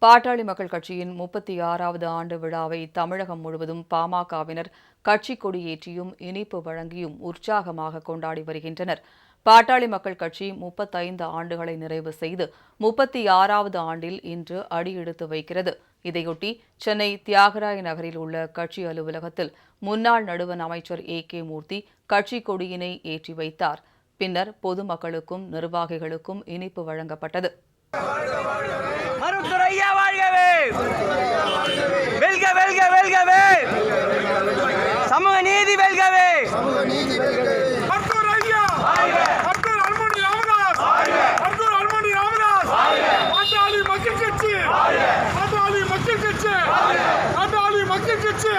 பாட்டாளி மக்கள் கட்சியின் 36வது ஆண்டு விழாவை தமிழகம் முழுவதும் பாமகவினர் கட்சிக் கொடியேற்றியும் இனிப்பு வழங்கியும் உற்சாகமாக கொண்டாடி வருகின்றனர். பாட்டாளி மக்கள் கட்சி 35 ஆண்டுகளை நிறைவு செய்து 36வது ஆண்டில் இன்று அடியெடுத்து வைக்கிறது. இதையொட்டி சென்னை தியாகராய நகரில் உள்ள கட்சி அலுவலகத்தில் முன்னாள் நடுவண் அமைச்சர் கே மூர்த்தி கட்சிக் கொடியினை ஏற்றி வைத்தார். பின்னர் பொதுமக்களுக்கும் நிர்வாகிகளுக்கும் இனிப்பு வழங்கப்பட்டது. வெல்க வெல்க வெல்கவே, சமூக நீதி வெல்கவே. பாட்டாளி மக்கள் கட்சி, பாட்டாளி மக்கள் கட்சி, பாட்டாளி மக்கள் கட்சி.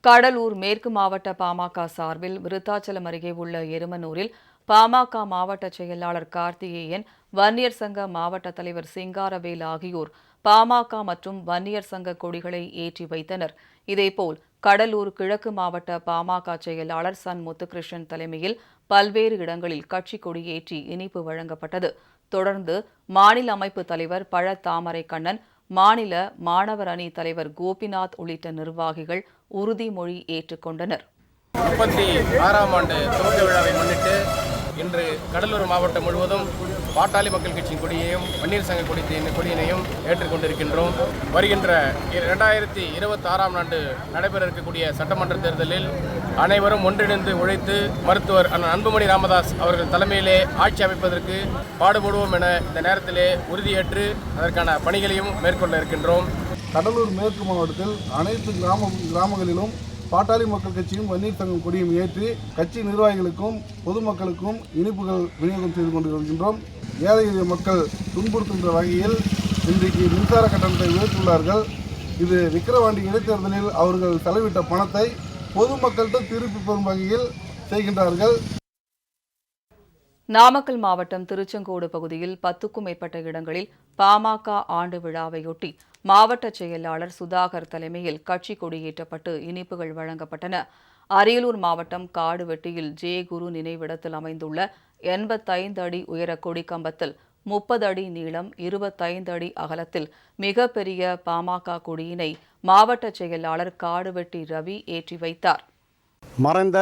கடலூர் மேற்கு மாவட்ட பாமக சார்பில் விருத்தாச்சலம் அருகே உள்ள எருமனூரில் பாமக மாவட்ட செயலாளர் கார்த்திகேயன், வன்னியர் சங்க மாவட்ட தலைவர் சிங்காரவேல் ஆகியோர் பாமக மற்றும் வன்னியர் சங்க கொடிகளை ஏற்றி வைத்தனர். இதேபோல் கடலூர் கிழக்கு மாவட்ட பாமக செயலாளர் சன் முத்துகிருஷ்ணன் தலைமையில் பல்வேறு இடங்களில் கட்சி கொடியேற்றி இனிப்பு வழங்கப்பட்டது. தொடர்ந்து மாநில அமைப்பு தலைவர் பழ தாமரை கண்ணன், மாநில மாணவர் அணி தலைவர் கோபிநாத் உள்ளிட்ட நிர்வாகிகள் உறுதிமொழி ஏற்றுக்கொண்டனர். 36ஆம் ஆண்டு துவக்க விழாவை முன்னிட்டு இன்று கடலூர் மாவட்டம் முழுவதும் பாட்டாளி மக்கள் கட்சியின் கொடியையும் வன்னியர் சங்க கொடியினையும் ஏற்றுக்கொண்டிருக்கின்றோம். வருகின்ற 2026ஆம் ஆண்டு நடைபெற இருக்கக்கூடிய சட்டமன்ற தேர்தலில் அனைவரும் ஒன்றிணைந்து உழைத்து மருத்துவர் அன்புமணி ராமதாஸ் அவர்கள் தலைமையிலே ஆட்சி அமைப்பதற்கு பாடுபடுவோம் என இந்த நேரத்திலே உறுதியேற்று அதற்கான பணிகளையும் மேற்கொள்ள இருக்கின்றோம். கடலூர் மேற்கு மாவட்டத்தில் அனைத்து கிராமங்களிலும் பாட்டாளி மக்கள் கட்சியும் வன்னியர் சங்கம் கொடியும் ஏற்றி கட்சி நிர்வாகிகளுக்கும் பொதுமக்களுக்கும் இனிப்புகள் விநியோகம் செய்து கொண்டு வருகின்றோம். ஏழை எளிய மக்கள் துன்புறுத்துகின்ற வகையில் இன்றைக்கு மின்சார கட்டணத்தை உயர்த்தியுள்ளார்கள். இது விக்கிரவாண்டி இடைத்தேர்தலில் அவர்கள் செலவிட்ட பணத்தை பொதுமக்கள்கிட்ட திருப்பி பெறும் வகையில் செய்கின்றார்கள். நாமக்கல் மாவட்டம் திருச்செங்கோடு பகுதியில் 10க்கும் மேற்பட்ட இடங்களில் பாமக ஆண்டு விழாவையொட்டி மாவட்ட செயலாளர் சுதாகர் தலைமையில் கட்சி கொடியேற்றப்பட்டு இனிப்புகள் வழங்கப்பட்டன. அரியலூர் மாவட்டம் காடுவெட்டியில் குரு நினைவிடத்தில் அமைந்துள்ள 85 அடி உயர கொடிக்கம்பத்தில் 30 அடி நீளம் 25 அடி அகலத்தில் மிகப்பெரிய பாமக கொடியினை மாவட்ட செயலாளர் காடுவெட்டி ரவி ஏற்றி வைத்தார். மறைந்த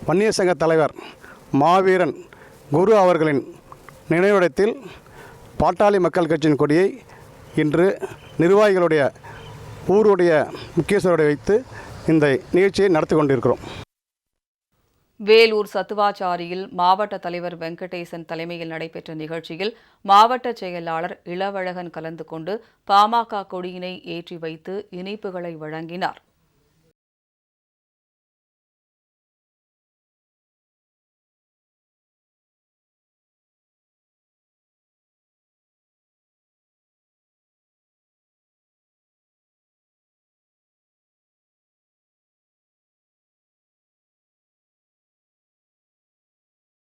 வன்னியர் சங்க தலைவர் மாவீரன் குரு அவர்களின் நினைவிடத்தில் பாட்டாளி மக்கள் கட்சியின் கொடியை இன்று நிர்வாகிகளுடைய ஊருடைய முக்கியஸ்தரோடு வைத்து இந்த நிகழ்ச்சியை நடத்தி கொண்டிருக்கிறோம். வேலூர் சத்துவாச்சாரியில் மாவட்ட தலைவர் வெங்கடேசன் தலைமையில் நடைபெற்ற நிகழ்ச்சியில் மாவட்ட செயலாளர் இளவழகன் கலந்து கொண்டு பாமக கொடியினை ஏற்றி வைத்து இனிப்புகளை வழங்கினார்.